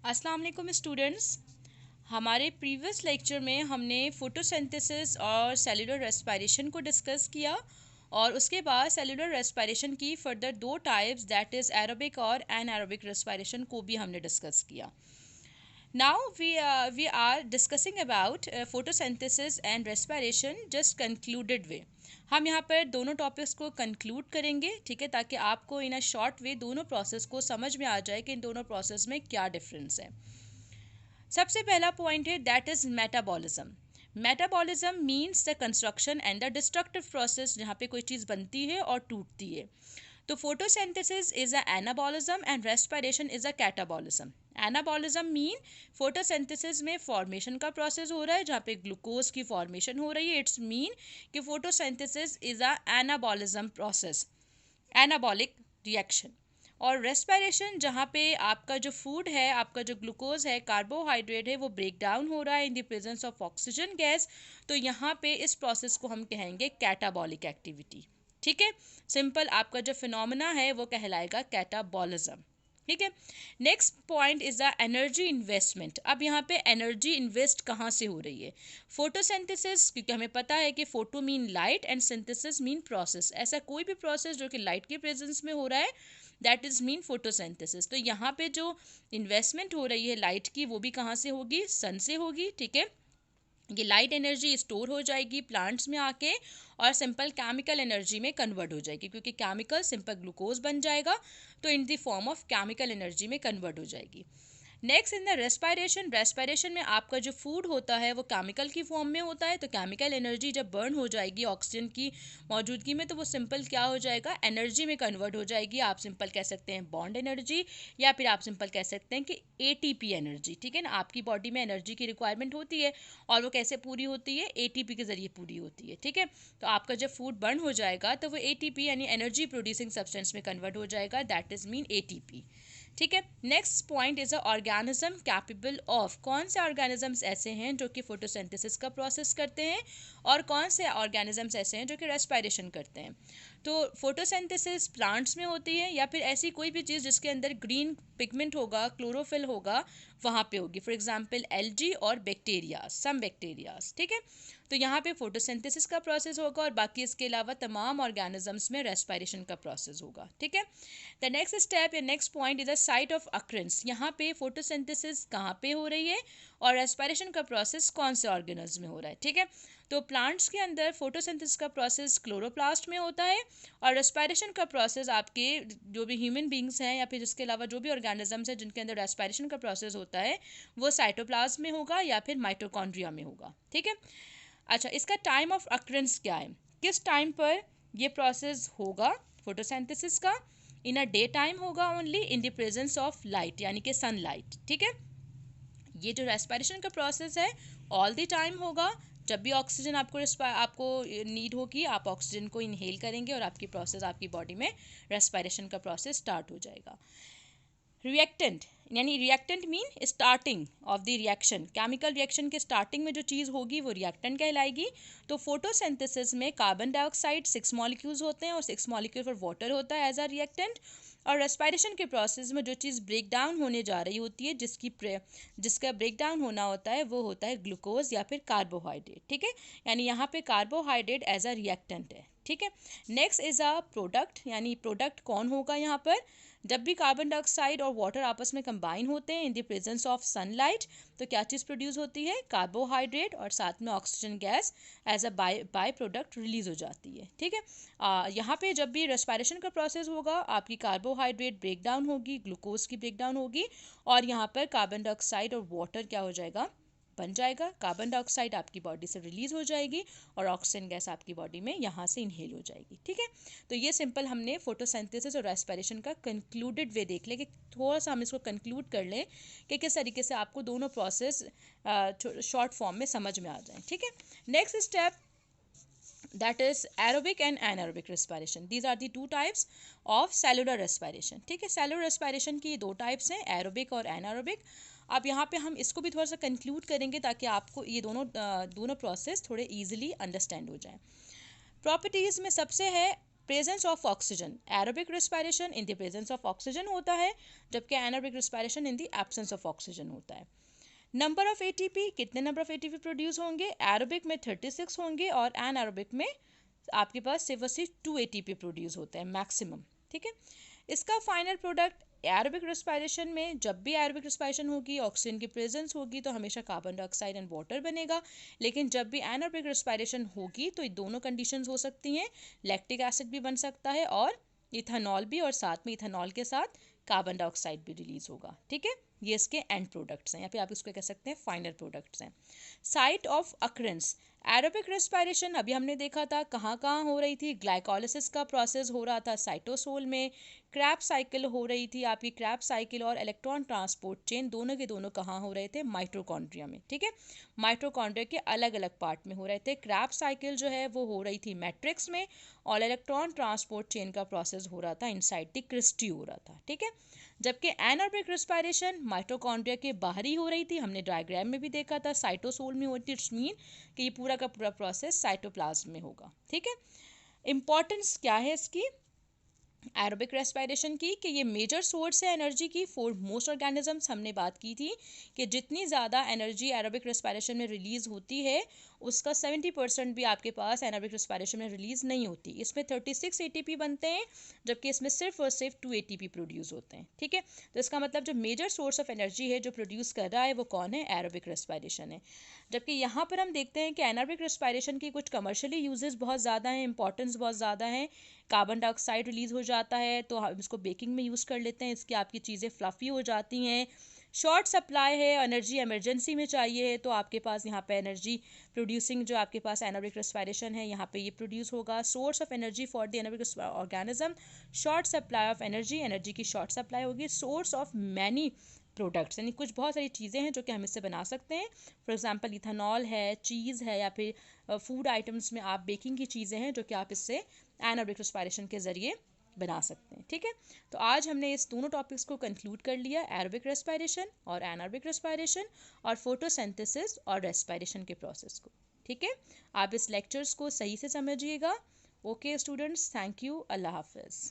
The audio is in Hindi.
अस्सलाम वालेकुम स्टूडेंट्स। हमारे प्रीवियस लेक्चर में हमने फोटोसिंथेसिस और सेलुलर रेस्पिरेशन को डिस्कस किया और उसके बाद सेलुलर रेस्पिरेशन की फर्दर दो टाइप्स दैट इज़ एरोबिक और एनारोबिक रेस्पिरेशन को भी हमने डिस्कस किया। Now we are discussing about photosynthesis and respiration just concluded वे। हम यहाँ पर दोनों टॉपिक्स को कंक्लूड करेंगे, ठीक है, ताकि आपको इन अ शॉर्ट वे दोनों प्रोसेस को समझ में आ जाए कि इन दोनों प्रोसेस में क्या डिफरेंस है। सबसे पहला पॉइंट है that is metabolism. Metabolism means the construction and the destructive process, जहाँ पे कोई चीज़ बनती है और टूटती है। तो photosynthesis is a anabolism and respiration is a catabolism. Anabolism mean photosynthesis में फॉर्मेशन का प्रोसेस हो रहा है, जहाँ पे ग्लूकोज की फॉर्मेशन हो रही है। इट्स मीन कि photosynthesis is a anabolism process, anabolic reaction. और रेस्पिरेशन, जहाँ पे आपका जो फूड है, आपका जो ग्लूकोज है, कार्बोहाइड्रेट है, वो ब्रेक डाउन हो रहा है in the presence of oxygen gas. तो यहाँ पे इस प्रोसेस को हम कहेंगे कैटाबॉलिक एक्टिविटी। ठीक है, सिंपल आपका जो फिनोमेना है वो कहलाएगा कैटाबॉलिज्म। ठीक है, next point is the energy investment. अब यहाँ पे एनर्जी इन्वेस्ट कहाँ से हो रही है? फोटोसिंथेसिस, क्योंकि हमें पता है कि photo mean light and synthesis mean process. ऐसा कोई भी प्रोसेस जो कि लाइट के प्रेजेंस में हो रहा है दैट इज मीन फोटोसिंथेसिस। तो यहाँ पे जो इन्वेस्टमेंट हो रही है लाइट की, वो भी कहाँ से होगी? सन से होगी। ठीक है, ये लाइट एनर्जी स्टोर हो जाएगी प्लांट्स में आके और सिंपल केमिकल एनर्जी में कन्वर्ट हो जाएगी, क्योंकि केमिकल सिंपल ग्लूकोज बन जाएगा, तो in the form of chemical energy में कन्वर्ट हो जाएगी। Next in the respiration, respiration में आपका जो फूड होता है वो केमिकल की फॉर्म में होता है। तो केमिकल एनर्जी जब बर्न हो जाएगी ऑक्सीजन की मौजूदगी में, तो वो सिंपल क्या हो जाएगा? एनर्जी में कन्वर्ट हो जाएगी। आप सिंपल कह सकते हैं बॉन्ड एनर्जी, या फिर आप सिंपल कह सकते हैं कि एटीपी एनर्जी। ठीक है ना, आपकी बॉडी में एनर्जी की रिक्वायरमेंट होती है और वो कैसे पूरी होती है? एटीपी के जरिए पूरी होती है। ठीक है, तो आपका जब फूड बर्न हो जाएगा तो वो एटीपी यानी एनर्जी प्रोड्यूसिंग सब्सटेंस में कन्वर्ट हो जाएगा, दैट इज मीन एटीपी। ठीक है, next point is a organism capable of. कौन से ऑर्गेनिजम्स ऐसे हैं जो कि फोटोसिंथेसिस का प्रोसेस करते हैं और कौन से ऑर्गेनिजम्स ऐसे हैं जो कि रेस्पिरेशन करते हैं? तो फोटोसिंथेसिस प्लांट्स में होती है, या फिर ऐसी कोई भी चीज़ जिसके अंदर ग्रीन पिगमेंट होगा, क्लोरोफिल होगा, वहाँ पे होगी। फॉर एग्जांपल एल्गी और बैक्टीरिया, सम बैक्टीरियाज। ठीक है, तो यहाँ पे फोटोसिंथेसिस का प्रोसेस होगा और बाकी इसके अलावा तमाम ऑर्गेनिजम्स में रेस्पिरेशन का प्रोसेस होगा। ठीक है, द नेक्स्ट स्टेप या next point is the site of occurrences. यहाँ पे फोटोसिंथेसिस कहाँ पे हो रही है और रेस्पिरेशन का प्रोसेस कौन से ऑर्गेनिज्म में हो रहा है? ठीक है, तो प्लांट्स के अंदर फोटोसिंथेसिस का प्रोसेस क्लोरोप्लास्ट में होता है और रेस्पिरेशन का प्रोसेस आपके जो भी ह्यूमन बींग्स हैं या फिर इसके अलावा जो भी ऑर्गेनिजम्स हैं जिनके अंदर रेस्पिरेशन का प्रोसेस होता है वो साइटोप्लाज्म में होगा या फिर माइटोकॉन्ड्रिया में होगा। ठीक है, अच्छा, इसका टाइम ऑफ अक्रेंस क्या है? किस टाइम पर ये प्रोसेस होगा फोटोसिंथेसिस का? इन अ डे टाइम होगा only in the presence of light, यानी कि सनलाइट। ठीक है, ये जो रेस्पिरेशन का प्रोसेस है ऑल द टाइम होगा। जब भी ऑक्सीजन आपको नीड होगी, आप ऑक्सीजन को इनहेल करेंगे और आपकी प्रोसेस, आपकी बॉडी में रेस्पिरेशन का प्रोसेस स्टार्ट हो जाएगा। रिएक्टेंट, यानी reactant mean starting of the reaction. Chemical reaction के स्टार्टिंग में जो चीज़ होगी वो रिएक्टेंट कहलाएगी। तो फोटोसिंथेसिस में कार्बन डाइऑक्साइड 6 मॉलिक्यूल्स होते हैं और 6 मॉलिक्यूल पर वाटर होता है एज अ रिएक्टेंट। और रेस्पिरेशन के प्रोसेस में जो चीज़ ब्रेक डाउन होने जा रही होती है, जिसका ब्रेक डाउन होना होता है, वो होता है ग्लूकोज या फिर कार्बोहाइड्रेट। ठीक है, यानी यहाँ पे कार्बोहाइड्रेट एज अ रिएक्टेंट है। ठीक है, नेक्स्ट इज अ प्रोडक्ट, यानी प्रोडक्ट कौन होगा यहाँ पर? जब भी कार्बन डाइऑक्साइड और वाटर आपस में कंबाइन होते हैं in the presence of sunlight, तो क्या चीज़ प्रोड्यूस होती है? कार्बोहाइड्रेट, और साथ में oxygen gas as a by product release हो जाती है। ठीक है, यहाँ पे जब भी रेस्पिरेशन का प्रोसेस होगा आपकी कार्बोहाइड्रेट ब्रेक डाउन होगी, ग्लूकोज की ब्रेक डाउन होगी और यहाँ पर कार्बन डाइऑक्साइड और वाटर क्या हो जाएगा? बन जाएगा। कार्बन डाइऑक्साइड आपकी बॉडी से रिलीज हो जाएगी और ऑक्सीजन गैस आपकी बॉडी में यहाँ से इनहेल हो जाएगी। ठीक है, तो ये सिंपल हमने फोटोसिंथेसिस और रेस्पिरेशन का कंक्लूडेड वे देख लें कि थोड़ा सा हम इसको कंक्लूड कर लें कि किस तरीके से आपको दोनों प्रोसेस शॉर्ट फॉर्म में समझ में आ जाएं। ठीक है, next step that is aerobic and anaerobic respiration. These are the two types of cellular respiration. ठीक है, cellular respiration की दो types हैं, aerobic और anaerobic। अब यहाँ पे हम इसको भी थोड़ा सा कंक्लूड करेंगे ताकि आपको ये दोनों प्रोसेस थोड़े ईजिली अंडरस्टैंड हो जाएं। प्रॉपर्टीज़ में सबसे है presence of oxygen, aerobic respiration in the presence of oxygen होता है, जबकि anaerobic respiration in the absence of oxygen होता है। नंबर ऑफ एटीपी, कितने नंबर ऑफ एटीपी प्रोड्यूस होंगे, एरोबिक में 36 होंगे और एनारोबिक में आपके पास सिर्फ और सिर्फ 2 एटीपी प्रोड्यूस होते हैं मैक्सिमम। ठीक है, इसका फाइनल प्रोडक्ट एरोबिक रिस्पायरेशन में, जब भी एरोबिक रिस्पायरेशन होगी ऑक्सीजन की प्रेजेंस होगी तो हमेशा कार्बन डाइऑक्साइड एंड वाटर बनेगा, लेकिन जब भी एनारोबिक रिस्पायरेशन होगी तो ये दोनों कंडीशंस हो सकती हैं, लैक्टिक एसिड भी बन सकता है और इथेनॉल भी, और साथ में इथेनॉल के साथ कार्बन डाइऑक्साइड भी रिलीज होगा। ठीक है, ये इसके एंड प्रोडक्ट्स हैं, या फिर आप इसको कह सकते हैं फाइनल प्रोडक्ट्स हैं। Site of occurrences, aerobic respiration अभी हमने देखा था कहाँ कहाँ हो रही थी, ग्लाइकोलिसिस का प्रोसेस हो रहा था साइटोसोल में, क्रैब साइकिल हो रही थी आपकी, क्रैब साइकिल और इलेक्ट्रॉन ट्रांसपोर्ट चेन दोनों के दोनों कहाँ हो रहे थे, माइटोकॉन्ड्रिया में। ठीक है, माइटोकॉन्ड्रिया के अलग अलग पार्ट में हो रहे थे। क्रैब साइकिल जो है वो हो रही थी मैट्रिक्स में, और इलेक्ट्रॉन ट्रांसपोर्ट चेन का प्रोसेस हो रहा था इनसाइड द क्रिस्टी हो रहा था। ठीक है, जबकि एनारोबिक रिस्पायरेशन माइटोकॉन्ड्रिया के बाहर ही हो रही थी, हमने डायग्राम में भी देखा था साइटोसोल में होती, इट्स मीन कि ये पूरा का पूरा प्रोसेस साइटोप्लाज्म में होगा। ठीक है, इंपॉर्टेंस क्या है इसकी एरोबिक रेस्पायरेशन की, कि ये मेजर सोर्स है एनर्जी की फॉर मोस्ट ऑर्गेनिजम्स। हमने बात की थी कि जितनी ज़्यादा एनर्जी एरोबिक रेस्पायरेशन में रिलीज़ होती है उसका 70% भी आपके पास एरोबिक रेस्पायरेशन में रिलीज़ नहीं होती। इसमें 36 एटीपी बनते हैं, जबकि इसमें सिर्फ और सिर्फ 2 एटीपी प्रोड्यूस होते हैं। ठीक है, तो इसका मतलब जो मेजर सोर्स ऑफ एनर्जी है जो प्रोड्यूस कर रहा है वो कौन है, एरोबिक रेस्पायरेशन है। जबकि यहाँ पर हम देखते हैं कि एनारोबिक रेस्पायरेशन की कुछ कमर्शियली यूजेस बहुत ज़्यादा हैं, इंपॉर्टेंस बहुत ज़्यादा है। कार्बन डाइऑक्साइड रिलीज़ हो जाता है तो हम इसको बेकिंग में यूज़ कर लेते हैं, इसकी आपकी चीज़ें फ्लफ़ी हो जाती हैं। शॉर्ट सप्लाई है, एनर्जी इमरजेंसी में चाहिए है तो आपके पास यहाँ पे एनर्जी प्रोड्यूसिंग जो आपके पास एनारोबिक रेस्पायरेशन है यहाँ पे ये प्रोड्यूस होगा। Source of energy for the anaerobic organism, short supply of energy, energy की शॉर्ट सप्लाई होगी। सोर्स ऑफ मैनी प्रोडक्ट्स, यानी कुछ बहुत सारी चीज़ें हैं जो कि हम इससे बना सकते हैं। फॉर एग्जांपल इथेनॉल है, चीज़ है, या फिर फूड आइटम्स में आप बेकिंग की चीज़ें हैं जो कि आप इससे एनारोबिक रेस्पायरेशन के ज़रिए बना सकते हैं। ठीक है, तो आज हमने इस दोनों टॉपिक्स को कंक्लूड कर लिया, एरोबिक रेस्पायरेशन और एनारोबिक रेस्पायरेशन, और फोटोसिंथेसिस और रेस्पायरेशन के प्रोसेस को। ठीक है, आप इस लेक्चर्स को सही से समझिएगा। ओके स्टूडेंट्स, थैंक यू, अल्लाह हाफिज़।